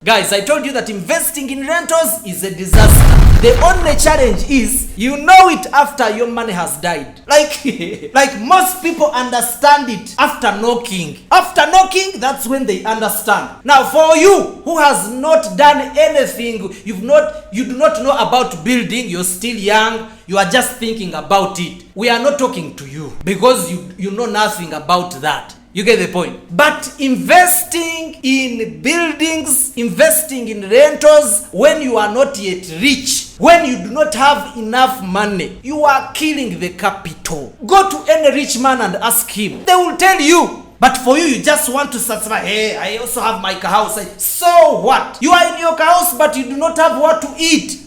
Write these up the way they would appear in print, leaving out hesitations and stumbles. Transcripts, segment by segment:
Guys, I told you that investing in rentals is a disaster. The only challenge is you know it after your money has died. Like most people understand it after knocking. After knocking, that's when they understand. Now for you who has not done anything, you do not know about building, you're still young, you are just thinking about it. We are not talking to you because you know nothing about that. You get the point. But investing in buildings, investing in rentals, when you are not yet rich, when you do not have enough money, you are killing the capital. Go to any rich man and ask him. They will tell you. But for you, you just want to satisfy, hey, I also have my house. So what? You are in your house, but you do not have what to eat.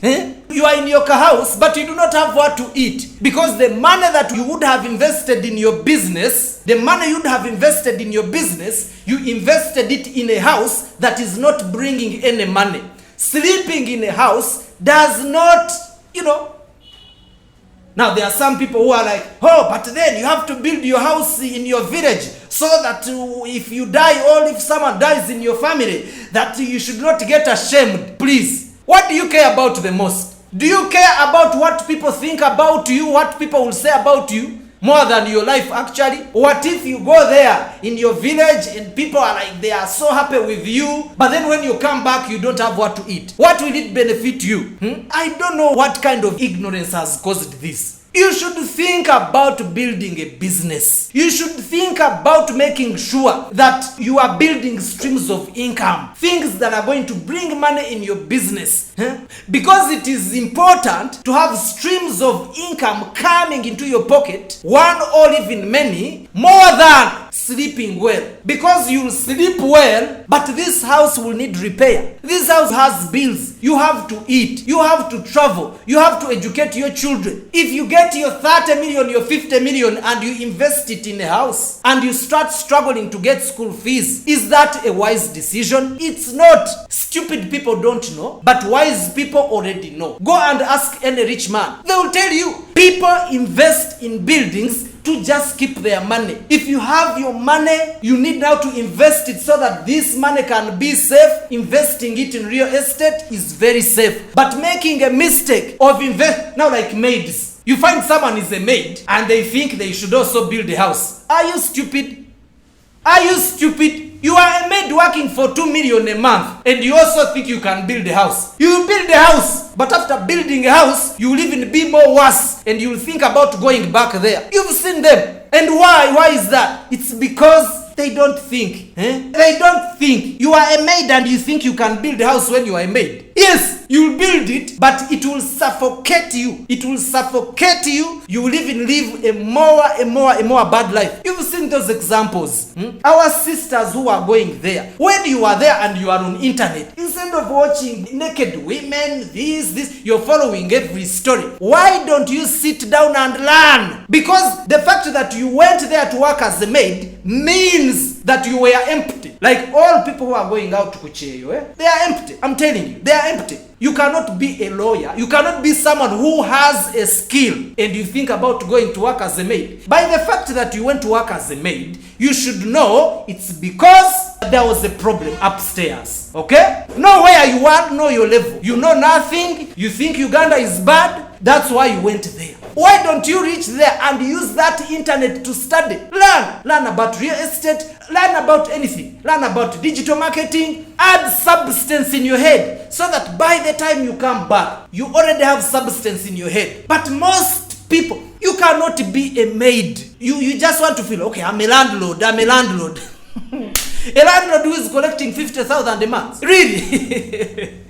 You are in your house, but you do not have what to eat. Because the money that you would have invested in your business, you invested it in a house that is not bringing any money. Sleeping in a house does not, Now there are some people who are like, oh, but then you have to build your house in your village so that if you die or if someone dies in your family, that you should not get ashamed. Please, what do you care about the most? Do you care about what people think about you, what people will say about you, more than your life actually? What if you go there in your village and people are like, they are so happy with you, but then when you come back, you don't have what to eat? What will it benefit you? I don't know what kind of ignorance has caused this. You should think about building a business. You should think about making sure that you are building streams of income. Things that are going to bring money in your business. Because it is important to have streams of income coming into your pocket, one or even many, more than sleeping well. Because you'll sleep well, but this house will need repair. This house has bills. You have to eat. You have to travel. You have to educate your children. If you get your 30 million, your 50 million, and you invest it in a house, and you start struggling to get school fees, is that a wise decision? It's not. Stupid people don't know, but wise people already know. Go and ask any rich man. They will tell you. People invest in buildings to just keep their money. If you have your money, you need now to invest it so that this money can be safe. Investing it in real estate is very safe. But making a mistake of now like maids. You find someone is a maid and they think they should also build a house. Are you stupid? Are you stupid? You are a maid working for 2 million a month and you also think you can build a house. You will build a house, but after building a house, you will even be more worse and you will think about going back there. You've seen them. And why? Why is that? It's because they don't think. They don't think. You are a maid and you think you can build a house when you are a maid. Yes, you'll build it, but it will suffocate you. It will suffocate you. You will even live a more bad life. You've seen those examples. Our sisters who are going there. When you are there and you are on internet, instead of watching naked women, this, you're following every story. Why don't you sit down and learn? Because the fact that you went there to work as a maid means that you were empty. Like all people who are going out to Kucheyo, they are empty. I'm telling you, they are empty. You cannot be a lawyer. You cannot be someone who has a skill and you think about going to work as a maid. By the fact that you went to work as a maid, you should know it's because there was a problem upstairs. Okay? Know where you are, know your level. You know nothing. You think Uganda is bad. That's why you went there. Why don't you reach there and use that internet to study? Learn about real estate, learn about anything. Learn about digital marketing, add substance in your head so that by the time you come back, you already have substance in your head. But most people, you cannot be a maid. You just want to feel, okay, I'm a landlord. A landlord who is collecting 50,000 a month. Really?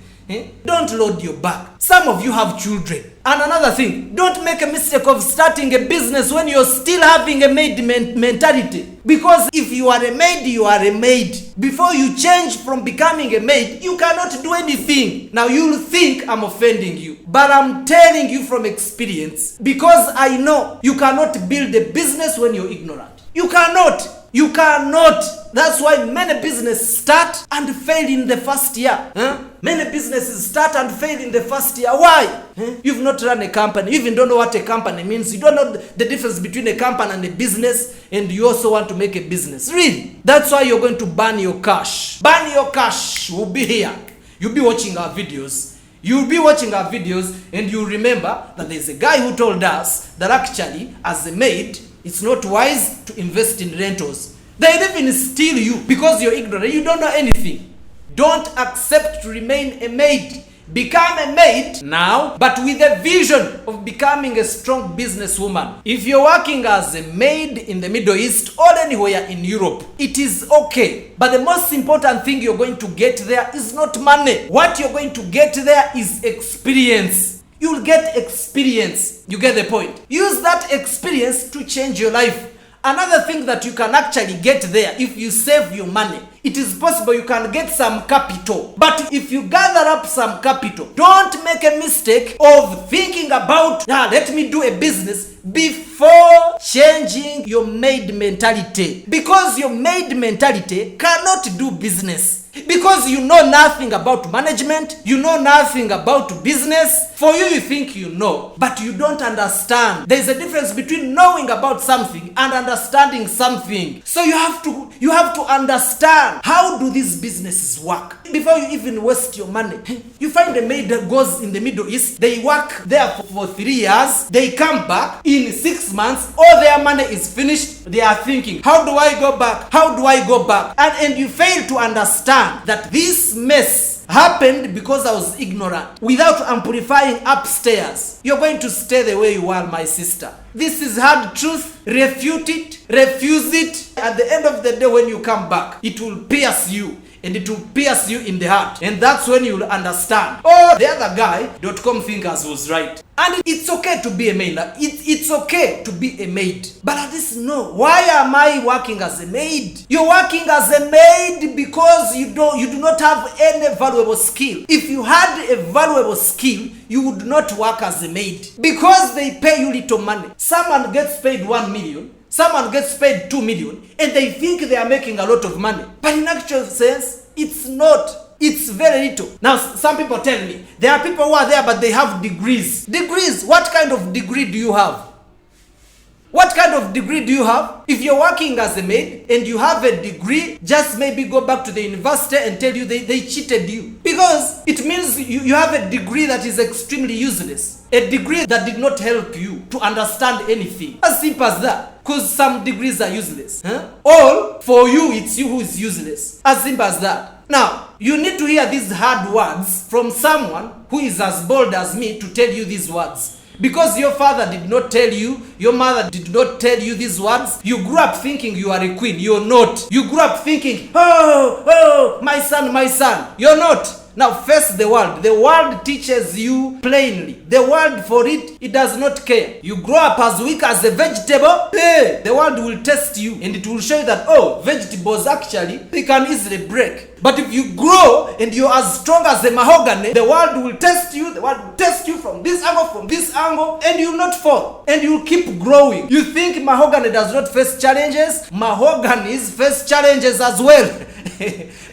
Don't load your back. Some of you have children. And another thing, don't make a mistake of starting a business when you're still having a maid mentality. Because if you are a maid, you are a maid. Before you change from becoming a maid, you cannot do anything. Now you'll think I'm offending you, but I'm telling you from experience, because I know you cannot build a business when you're ignorant. You cannot. You cannot. That's why many businesses start and fail in the first year. Many businesses start and fail in the first year. Why? You've not run a company. You even don't know what a company means. You don't know the difference between a company and a business, and you also want to make a business. Really? That's why you're going to burn your cash. Burn your cash. We'll be here. You'll be watching our videos. You'll be watching our videos and you'll remember that there's a guy who told us that actually, as a maid, it's not wise to invest in rentals. They'll even steal you because you're ignorant. You don't know anything. Don't accept to remain a maid. Become a maid now, but with a vision of becoming a strong businesswoman. If you're working as a maid in the Middle East or anywhere in Europe, it is okay. But the most important thing you're going to get there is not money. What you're going to get there is experience. You'll get experience. You get the point? Use that experience to change your life. Another thing that you can actually get there, if you save your money, it is possible you can get some capital. But if you gather up some capital, don't make a mistake of thinking about, let me do a business before changing your maid mentality. Because your maid mentality cannot do business. Because you know nothing about management, you know nothing about business. For you, you think you know, but you don't understand. There's a difference between knowing about something and understanding something. So you have to understand, how do these businesses work before you even waste your money. You find a maid that goes in the Middle East, they work there for 3 years, they come back in 6 months, all their money is finished. They are thinking, how do I go back? How do I go back? And you fail to understand that this mess happened because I was ignorant. Without amplifying upstairs, you're going to stay the way you are, my sister. This is hard truth. Refute it, refuse it. At the end of the day, when you come back, it will pierce you. And it will pierce you in the heart. And that's when you will understand, oh, the other guy, .com thinkers, was right. And it's okay to be a maid. It's okay to be a maid. But at least know, why am I working as a maid? You're working as a maid because you do not have any valuable skill. If you had a valuable skill, you would not work as a maid. Because they pay you little money. Someone gets paid 1 million. Someone gets paid 2 million and they think they are making a lot of money. But in actual sense, it's not. It's very little. Now, some people tell me, there are people who are there but they have degrees. Degrees? What kind of degree do you have? What kind of degree do you have? If you're working as a maid and you have a degree, just maybe go back to the university and tell you they cheated you. Because it means you have a degree that is extremely useless. A degree that did not help you to understand anything. As simple as that. Because some degrees are useless. All for you, it's you who is useless. As simple as that. Now, you need to hear these hard words from someone who is as bold as me to tell you these words. Because your father did not tell you, your mother did not tell you these words, you grew up thinking you are a queen. You're not. You grew up thinking, oh, my son. You're not. Now face the world. The world teaches you plainly. The world, for it does not care. You grow up as weak as a vegetable, the world will test you and it will show you that, oh, vegetables actually, they can easily break. But if you grow and you're as strong as a mahogany, the world will test you. The world will test you from this angle, and you'll not fall. And you'll keep growing. You think mahogany does not face challenges? Mahoganies face challenges as well.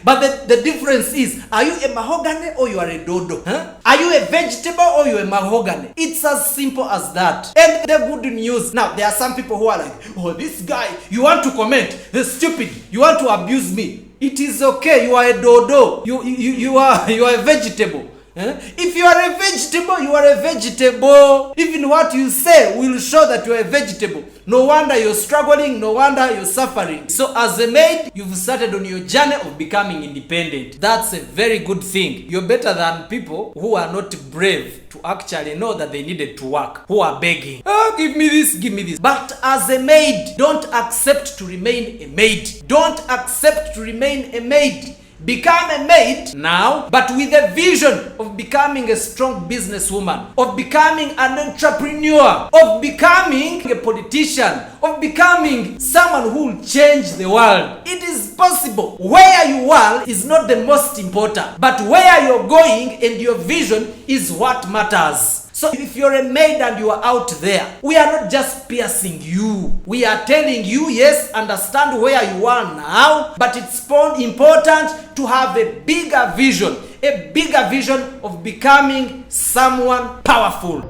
But the difference is, are you a mahogany or you are a dodo? Are you a vegetable or you are a mahogany? It's as simple as that. And the good news, now there are some people who are like, oh, this guy, you want to comment, this stupid, you want to abuse me. It is okay, you are a dodo. You are a vegetable. If you are a vegetable, you are a vegetable. Even what you say will show that you are a vegetable. No wonder you're struggling, no wonder you're suffering. So as a maid, you've started on your journey of becoming independent. That's a very good thing. You're better than people who are not brave to actually know that they needed to work, who are begging. Oh, give me this, give me this. But as a maid, don't accept to remain a maid. Don't accept to remain a maid. Become a maid now, but with a vision of becoming a strong businesswoman, of becoming an entrepreneur, of becoming a politician, of becoming someone who will change the world. It is possible. Where you are is not the most important, but where you're going and your vision is what matters. So if you're a maid and you are out there, we are not just piercing you. We are telling you, yes, understand where you are now, but it's important to have a bigger vision of becoming someone powerful.